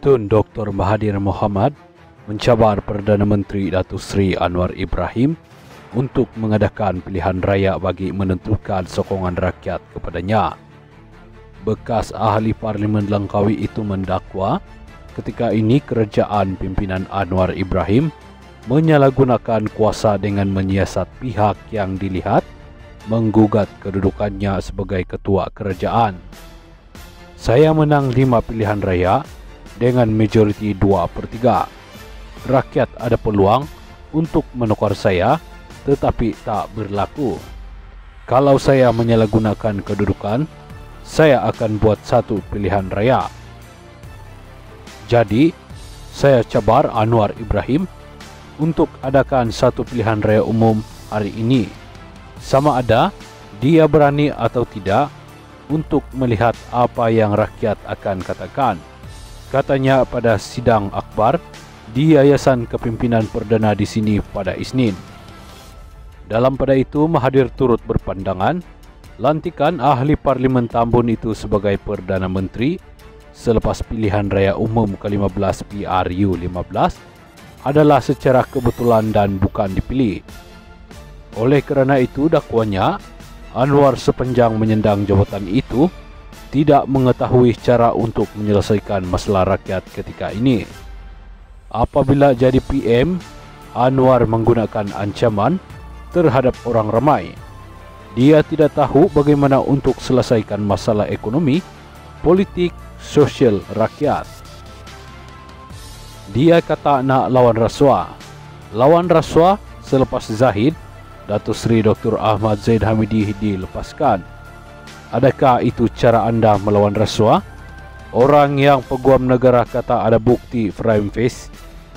Tun Dr. Mahathir Mohamad mencabar Perdana Menteri Datuk Seri Anwar Ibrahim untuk mengadakan pilihan raya bagi menentukan sokongan rakyat kepadanya. Bekas ahli Parlimen Langkawi itu mendakwa ketika ini kerajaan pimpinan Anwar Ibrahim menyalahgunakan kuasa dengan menyiasat pihak yang dilihat menggugat kedudukannya sebagai ketua kerajaan. Saya menang 5 pilihan raya dengan majoriti 2/3. Rakyat ada peluang untuk menukar saya, tetapi tak berlaku. Kalau saya menyalahgunakan kedudukan, saya akan buat satu pilihan raya. Jadi, saya cabar Anwar Ibrahim untuk adakan satu pilihan raya umum hari ini. Sama ada dia berani atau tidak untuk melihat apa yang rakyat akan katakan. Katanya pada sidang akbar di Yayasan Kepimpinan Perdana di sini pada Isnin. Dalam pada itu, Mahathir turut berpandangan lantikan ahli Parlimen Tambun itu sebagai Perdana Menteri selepas pilihan raya umum ke-15 PRU15 adalah secara kebetulan dan bukan dipilih. Oleh kerana itu, dakwanya Anwar sepanjang menyandang jabatan itu tidak mengetahui cara untuk menyelesaikan masalah rakyat ketika ini. Apabila jadi PM, Anwar menggunakan ancaman terhadap orang ramai. Dia tidak tahu bagaimana untuk selesaikan masalah ekonomi, politik, sosial rakyat. Dia kata nak lawan rasuah. Lawan rasuah selepas Zahid, Datuk Seri Dr. Ahmad Zaid Hamidi dilepaskan. Adakah itu cara anda melawan rasuah? Orang yang peguam negara kata ada bukti frame face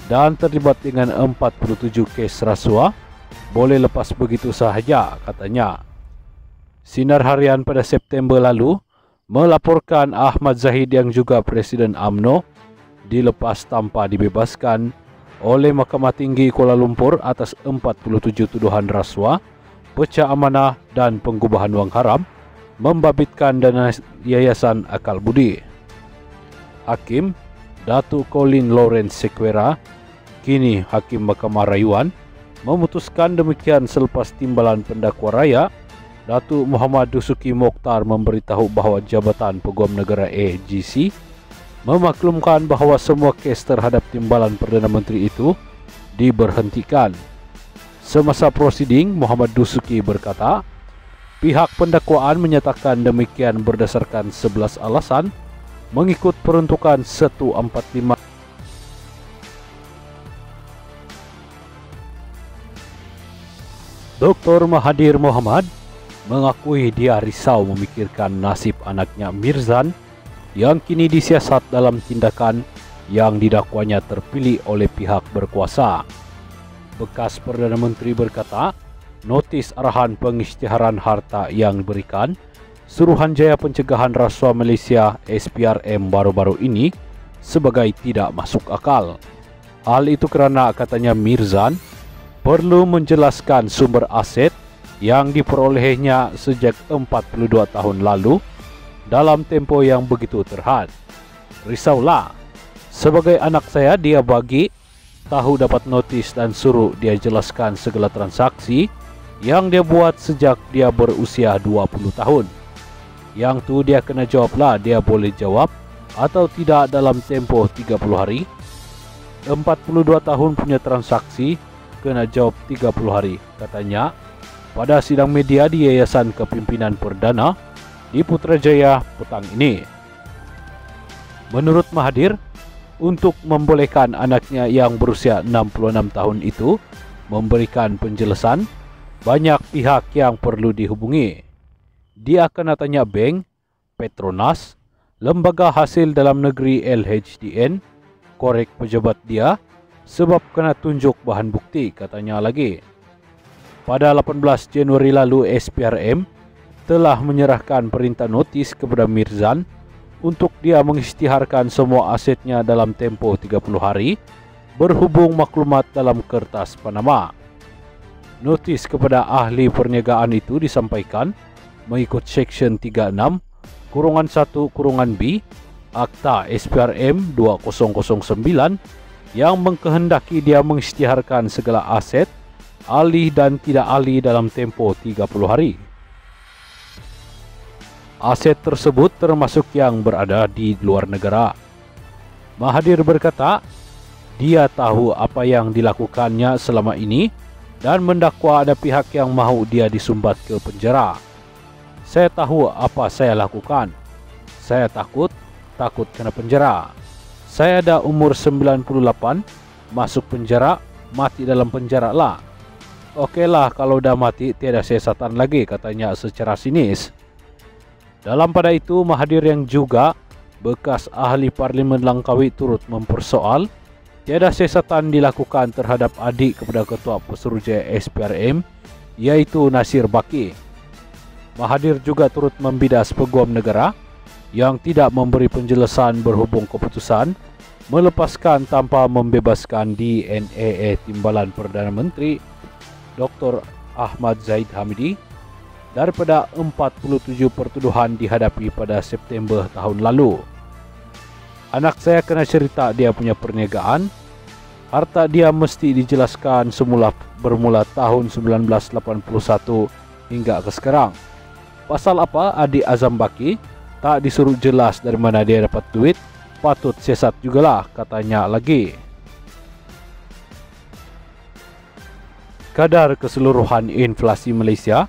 dan terlibat dengan 47 kes rasuah boleh lepas begitu sahaja, katanya. Sinar Harian pada September lalu melaporkan Ahmad Zahid yang juga Presiden UMNO dilepas tanpa dibebaskan oleh Mahkamah Tinggi Kuala Lumpur atas 47 tuduhan rasuah, pecah amanah dan pengubahan wang haram membabitkan dana Yayasan Akal Budi. Hakim Datuk Colin Lawrence Sequeira, kini Hakim Mahkamah Rayuan, memutuskan demikian selepas Timbalan Pendakwa Raya Datuk Muhammad Dusuki Mokhtar memberitahu bahawa Jabatan Peguam Negara AGC memaklumkan bahawa semua kes terhadap Timbalan Perdana Menteri itu diberhentikan. Semasa prosiding, Muhammad Dusuki berkata, pihak pendakwaan menyatakan demikian berdasarkan 11 alasan mengikut peruntukan 145. Dr. Mahathir Mohamad mengakui dia risau memikirkan nasib anaknya Mirzan yang kini disiasat dalam tindakan yang didakwanya terpilih oleh pihak berkuasa. Bekas Perdana Menteri berkata, notis arahan pengisytiharan harta yang diberikan Suruhanjaya Pencegahan Rasuah Malaysia SPRM baru-baru ini sebagai tidak masuk akal. Hal itu kerana katanya Mirzan perlu menjelaskan sumber aset yang diperolehnya sejak 42 tahun lalu dalam tempoh yang begitu terhad. Risaulah, sebagai anak saya dia bagi tahu dapat notis dan suruh dia jelaskan segala transaksi yang dia buat sejak dia berusia 20 tahun. Yang tu dia kena jawablah, dia boleh jawab atau tidak dalam tempoh 30 hari. 42 tahun punya transaksi kena jawab 30 hari, katanya pada sidang media di Yayasan Kepimpinan Perdana di Putrajaya petang ini. Menurut Mahathir, untuk membolehkan anaknya yang berusia 66 tahun itu memberikan penjelasan, banyak pihak yang perlu dihubungi. Dia akan tanya bank, Petronas, Lembaga Hasil Dalam Negeri LHDN, korek pejabat dia, sebab kena tunjuk bahan bukti, katanya lagi. Pada 18 Januari lalu, SPRM telah menyerahkan perintah notis kepada Mirzan untuk dia mengisytiharkan semua asetnya dalam tempoh 30 hari berhubung maklumat dalam kertas Panama. Notis kepada ahli perniagaan itu disampaikan mengikut Seksyen 36(1)(b) Akta SPRM 2009 yang mengkehendaki dia mengisytiharkan segala aset, alih dan tidak alih dalam tempoh 30 hari. Aset tersebut termasuk yang berada di luar negara. Mahathir berkata, dia tahu apa yang dilakukannya selama ini dan mendakwa ada pihak yang mahu dia disumbat ke penjara. Saya tahu apa saya lakukan. Saya takut kena penjara. Saya ada umur 98, masuk penjara, mati dalam penjara lah. Okeylah kalau dah mati tiada siasatan lagi, katanya secara sinis. Dalam pada itu, Mahathir yang juga bekas ahli Parlimen Langkawi turut mempersoal tiada siasatan dilakukan terhadap adik kepada Ketua Pesuruhjaya SPRM, iaitu Nasir Baki. Mahathir juga turut membidas Peguam Negara yang tidak memberi penjelasan berhubung keputusan melepaskan tanpa membebaskan DNAA Timbalan Perdana Menteri Dr. Ahmad Zahid Hamidi daripada 47 pertuduhan dihadapi pada September tahun lalu. Anak saya kena cerita dia punya perniagaan. Harta dia mesti dijelaskan semula bermula tahun 1981 hingga ke sekarang. Pasal apa adik Azam Baki tak disuruh jelas dari mana dia dapat duit, patut siasat jugalah, katanya lagi. Kadar keseluruhan inflasi Malaysia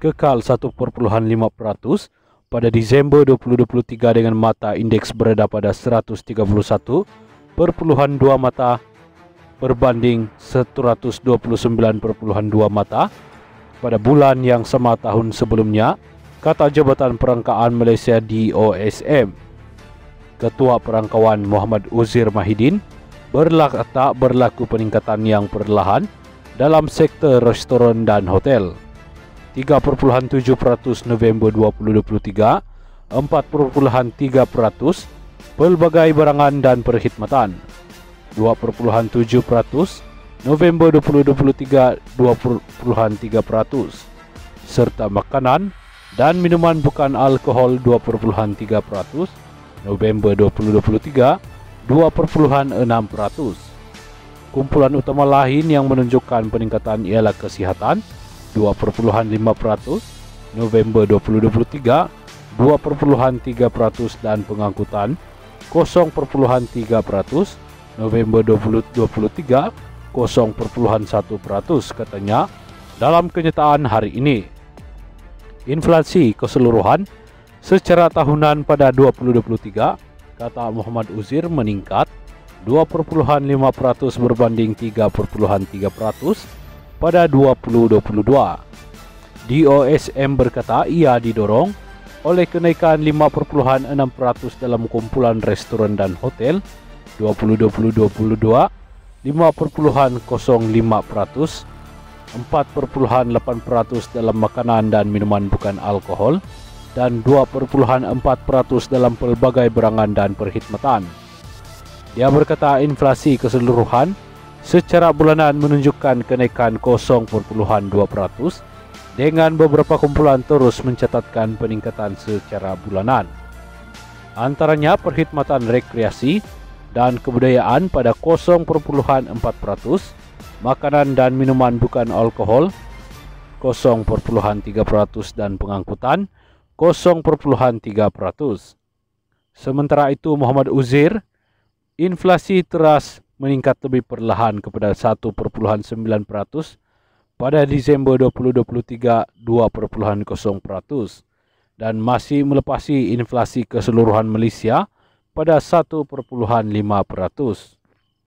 kekal 1.5% pada Disember 2023 dengan mata indeks berada pada 131.2 mata berbanding 129.2 mata pada bulan yang sama tahun sebelumnya, kata Jabatan Perangkaan Malaysia DOSM. Ketua Perangkawan Muhammad Uzir Mahidin berlaku peningkatan yang perlahan dalam sektor restoran dan hotel. 3.7% November 2023, 4.3% pelbagai barangan dan perkhidmatan, 2.7% November 2023, 2.3%, serta makanan dan minuman bukan alkohol 2.3% November 2023, 2.6%. Kumpulan utama lain yang menunjukkan peningkatan ialah kesihatan 2.5% November 2023, 2.3% dan pengangkutan 0.3% November 2023, 0.1%, katanya dalam kenyataan hari ini. Inflasi keseluruhan secara tahunan pada 2023, kata Muhammad Uzir, meningkat 2.5% berbanding 3.3% pada 2022. DOSM berkata ia didorong oleh kenaikan 5.6% dalam kumpulan restoran dan hotel 2022, 5.05%, 4.8% dalam makanan dan minuman bukan alkohol, dan 2.4% dalam pelbagai barangan dan perkhidmatan. Dia berkata inflasi keseluruhan secara bulanan menunjukkan kenaikan 0.2%, dengan beberapa kumpulan terus mencatatkan peningkatan secara bulanan. Antaranya perkhidmatan rekreasi dan kebudayaan pada 0.4%, makanan dan minuman bukan alkohol 0.3% dan pengangkutan 0.3%. Sementara itu Muhammad Uzir, inflasi teras meningkat lebih perlahan kepada 1.9% pada Disember 2023, 2.0%, dan masih melepasi inflasi keseluruhan Malaysia pada 1.5%.